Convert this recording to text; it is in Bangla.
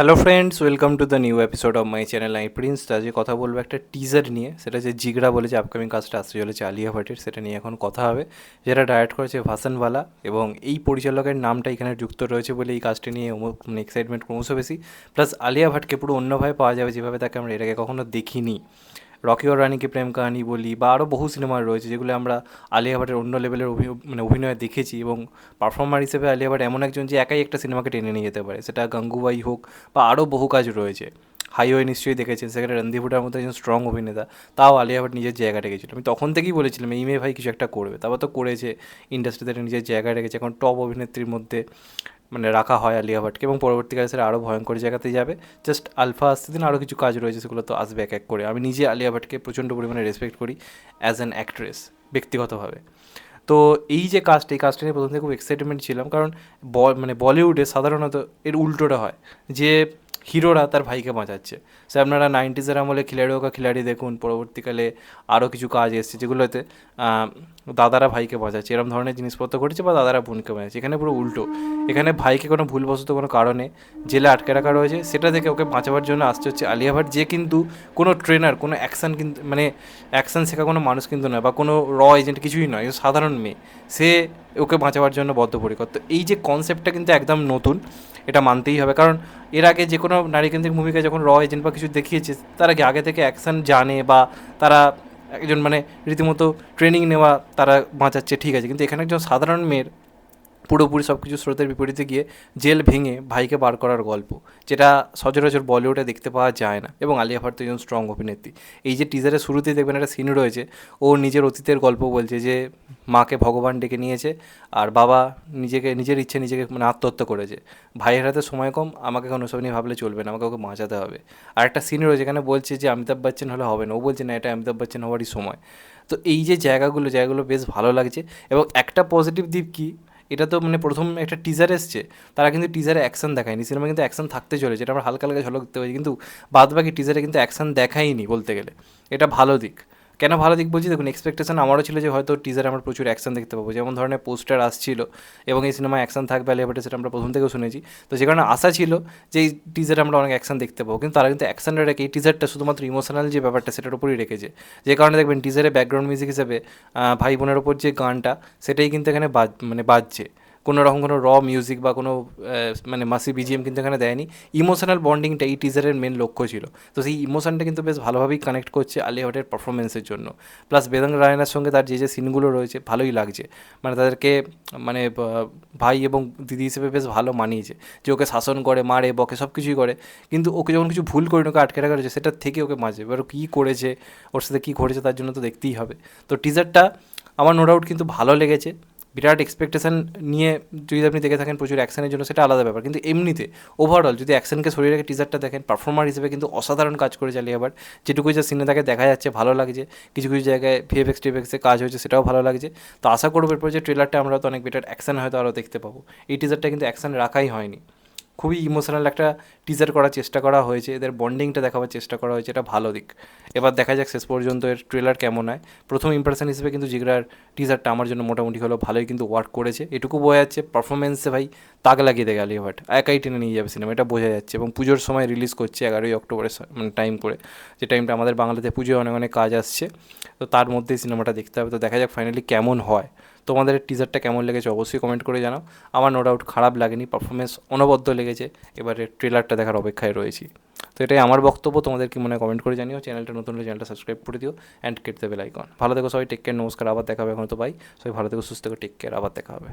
Hello friends, welcome to the new episode of my channel I Prince. আজকে কথা বলবো একটা টিজার নিয়ে, সেটা যে জিগরা বলে যে আপকামিং কাজটা আসতে চলেছে আলিয়া ভাটের, সেটা নিয়ে এখন কথা হবে। যেটা ডাইরেক্ট করেছে ভাসানওয়ালা, এবং এই পরিচালকের নামটা এখানে যুক্ত রয়েছে বলে এই কাজটা নিয়ে মানে এক্সাইটমেন্ট ক্রমশ বেশি। প্লাস আলিয়া ভাটকে পুরো অন্যভাবে পাওয়া যাবে, যেভাবে তাকে আমরা এর আগে কখনো দেখিনি। রকি और রানী কি প্রেম কাহিনী বলি, বা আরও বহু সিনেমা রয়েছে যেগুলো আমরা আলিয়া ভাটের অন্য লেভেলের অভিনয় দেখেছি, এবং পারফর্মার হিসেবে আলিয়া ভাট এমন একজন যে একাই একটা সিনেমাকে টেনে নিয়ে যেতে পারে, সেটা গাঙ্গুবাই হোক বা আরও বহু কাজ রয়েছে। হাইওয়ে নিশ্চয়ই দেখেছেন, সেখানে রণদীপ হুডার মতো একজন স্ট্রং অভিনেতা, তাও আলিয়া ভাট নিজের জায়গা রেখেছিল। আমি তখন থেকেই বলেছিলাম এই মেয়ে ভাই কিছু একটা করবে, তারপর তো করেছে, ইন্ডাস্ট্রিতে নিজের জায়গা রেখেছে, এখন টপ অভিনেত্রীর মধ্যে মানে রাখা হয় আলিয়া ভাটকে, এবং পরবর্তীকালে সেটা আরও ভয়ঙ্কর জায়গাতেই যাবে। জাস্ট আলফা আসতে দিন, আরও কিছু কাজ রয়েছে, সেগুলো তো আসবে এক এক করে। আমি নিজে আলিয়া ভাটকে প্রচণ্ড পরিমাণে রেসপেক্ট করি অ্যাজ অ্যান অ্যাক্ট্রেস, ব্যক্তিগতভাবে। তো এই যে কাজটা, এই কাজটা নিয়ে প্রথম থেকে খুব এক্সাইটমেন্ট ছিলাম, কারণ মানে বলিউডে সাধারণত এর উল্টোটা হয়, যে হিরোরা তার ভাইকে বাঁচাচ্ছে। সে আপনারা 90s আমলে খিলাড়িও কা খিলাড়ি দেখুন, পরবর্তীকালে আরও কিছু কাজ এসছে যেগুলোতে দাদারা ভাইকে বাঁচাচ্ছে, এরকম ধরনের জিনিসপত্র ঘটেছে, বা দাদারা বোনকে বাঁচাচ্ছে। এখানে পুরো উল্টো, এখানে ভাইকে কোনো ভুলবশত কোনো কারণে জেলে আটকে রাখা রয়েছে, সেটা থেকে ওকে বাঁচাবার জন্য আসছে হচ্ছে আলিয়া ভাট, যে কিন্তু কোনো ট্রেনার, কোনো অ্যাকশান কিন্তু মানে অ্যাকশান শেখা কোনো মানুষ কিন্তু নয়, বা কোনো এজেন্ট কিছুই নয়, সাধারণ মেয়ে। সে ওকে বাঁচাবার জন্য বদ্ধপরিকর। তো এই যে কনসেপ্টটা কিন্তু একদম নতুন, এটা মানতেই হবে। কারণ এর আগে যে কোনো নারীকেন্দ্রিক ভূমিকায় যখন এজেন্ট বা কিছু দেখিয়েছে, তারা কি আগে থেকে অ্যাকশান জানে, বা তারা একজন মানে রীতিমতো ট্রেনিং নেওয়া, তারা বাঁচাচ্ছে, ঠিক আছে। কিন্তু এখানে একজন সাধারণ মেয়ের পুরোপুরি সব কিছু স্রোতের বিপরীতে গিয়ে জেল ভেঙে ভাইকে বার করার গল্প, যেটা সচরাচর বলিউডে দেখতে পাওয়া যায় না। এবং আলিয়া ভাট তো একজন স্ট্রং অভিনেত্রী। এই যে টিজারের শুরুতেই দেখবেন একটা সিন রয়েছে, ও নিজের অতীতের গল্প বলছে, যে মাকে ভগবান ডেকে নিয়েছে, আর বাবা নিজের ইচ্ছে নিজেকে মানে আত্মহত্যা করেছে। ভাইয়ের হাতে সময় কম, আমাকে এখন ওসব নিয়ে ভাবলে চলবে না, আমাকে ওকে বাঁচাতে হবে। আর একটা সিন রয়েছে যেখানে বলছে যে অমিতাভ বচ্চন হলে হবে না, ও বলছে না, এটা অমিতাভ বচ্চন হওয়ারই সময়। তো এই যে জায়গাগুলো বেশ ভালো লাগছে। এবং একটা পজিটিভ দিক কী, এটা তো মানে প্রথম একটা টিজার এসছে, তারা কিন্তু টিজারে অ্যাকশন দেখায়নি। সিনেমা কিন্তু অ্যাকশন থাকতে চলেছে, এটা আমরা হালকা হালকা ঝলক দেখতে পাচ্ছি, কিন্তু বাদবাকি টিজারে কিন্তু অ্যাকশন দেখাইনি বলতে গেলে। এটা ভালো দিক। কেন ভালো দিক বলছি, দেখুন এক্সপেকটেশন আমারও ছিল যে হয়তো টিজারে আমরা প্রচুর অ্যাকশন দেখতে পাবো, যেমন ধরনের পোস্টার আসছিল, এবং এই সিনেমায় অ্যাকশন থাকবে আলিয়া ভাটের, সেটা আমরা প্রথম থেকেও শুনেছি। তো যে কারণে আশা ছিল যে এই টিজারে আমরা অনেক অ্যাকশন দেখতে পাবো, কিন্তু তারা কিন্তু অ্যাকশনটা রেখে এই টিজারটা শুধুমাত্র ইমোশনাল যে ব্যাপারটা সেটার উপরই রেখেছে। যে কারণে দেখবেন টিজারে ব্যাকগ্রাউন্ড মিউজিক হিসেবে ভাই বোনের ওপর যে গানটা, সেটাই কিন্তু এখানে বাজছে। কোনো রকম কোনো মিউজিক বা কোনো মানে মাসি বিজিএম কিন্তু এখানে দেয়নি। ইমোশনাল বন্ডিংটা এই টিজারের মেন লক্ষ্য ছিল। তো সেই ইমোশনটা কিন্তু বেশ ভালোভাবেই কানেক্ট করছে আলিয়া ভাটের পারফরমেন্সের জন্য। প্লাস বেদং রায়নার সঙ্গে তার যে সিনগুলো রয়েছে ভালোই লাগছে, মানে তাদেরকে মানে ভাই এবং দিদি হিসেবে বেশ ভালো মানিয়েছে, যে ওকে শাসন করে, মারে, বকে, সব কিছুই করে, কিন্তু ওকে যখন কিছু ভুল করে ওকে আটকে রাখা রয়েছে, সেটার থেকে ওকে মাঝে এবার কী করেছে, ওর সাথে কী ঘটেছে, তার জন্য তো দেখতেই হবে। তো টিজারটা আমার নো ডাউট কিন্তু ভালো লেগেছে। বিরাট এক্সপেকটেশন নিয়ে যদি আপনি দেখে থাকেন প্রচুর অ্যাকশনের জন্য, সেটা আলাদা ব্যাপার, কিন্তু এমনিতে ওভারঅল যদি অ্যাকশনকে সরিয়ে রেখে টিজারটা দেখেন, পারফর্মার হিসেবে কিন্তু অসাধারণ কাজ করে চালিয়ে। আবার যেটুকু যা সিনে তাকে দেখা যাচ্ছে ভালো লাগছে, কিছু কিছু জায়গায় ভিএফএক্স টিএফএক্সে কাজ হয়েছে, সেটাও ভালো লাগছে। তো আশা করবো এরপর যে ট্রেলারটা আমরা তো অনেক বেটার অ্যাকশন হয়তো আরও দেখতে পাবো। এই টিজারটা কিন্তু অ্যাকশন রাখাই হয়নি, খুবই ইমোশনাল একটা টিজার করার চেষ্টা করা হয়েছে, এদের বন্ডিংটা দেখাবার চেষ্টা করা হয়েছে, এটা ভালো দিক। এবার দেখা যাক শেষ পর্যন্ত এর ট্রেলার কেমন হয়। প্রথম ইমপ্রেশন হিসেবে কিন্তু জিগরার টিজারটা আমার জন্য মোটামুটি হলো ভালোই কিন্তু ওয়ার্ক করেছে, এটুকু বোঝা যাচ্ছে। পারফরমেন্সে ভাই তাক লাগিয়ে দেয় আলিয়া ভাট, একাই টেনে নিয়ে যাবে সিনেমা, এটা বোঝা যাচ্ছে। এবং পুজোর সময় রিলিজ করছে 11ই অক্টোবরে, মানে টাইম করে, যে টাইমটা আমাদের বাংলাতে পুজোয় অনেক অনেক কাজ আসছে, তো তার মধ্যেই সিনেমাটা দেখতে হবে। তো দেখা যাক ফাইনালি কেমন হয়। তোমাদের টিজারটা কেমন লেগেছে অবশ্যই কমেন্ট করে জানাও। আমার নো ডাউট খারাপ লাগেনি, পারফরমেন্স অনবদ্য লেগেছে। এবারে ট্রেলারটা দেখার অপেক্ষায় রয়েছি। তো এটাই আমার বক্তব্য, তোমাদের কি মনে হয় কমেন্ট করে জানিও। চ্যানেলটা নতুন হলে চ্যানেলটা সাবস্ক্রাইব করে দিও and hit the bell icon. ভালো থেকো সবাই, টেক কেয়ার, নমস্কার, আবার দেখা হবে। এখন তো বাই, সবাই ভালো থেকো, সুস্থ থেকো, টেক কেয়ার, আবার দেখা হবে।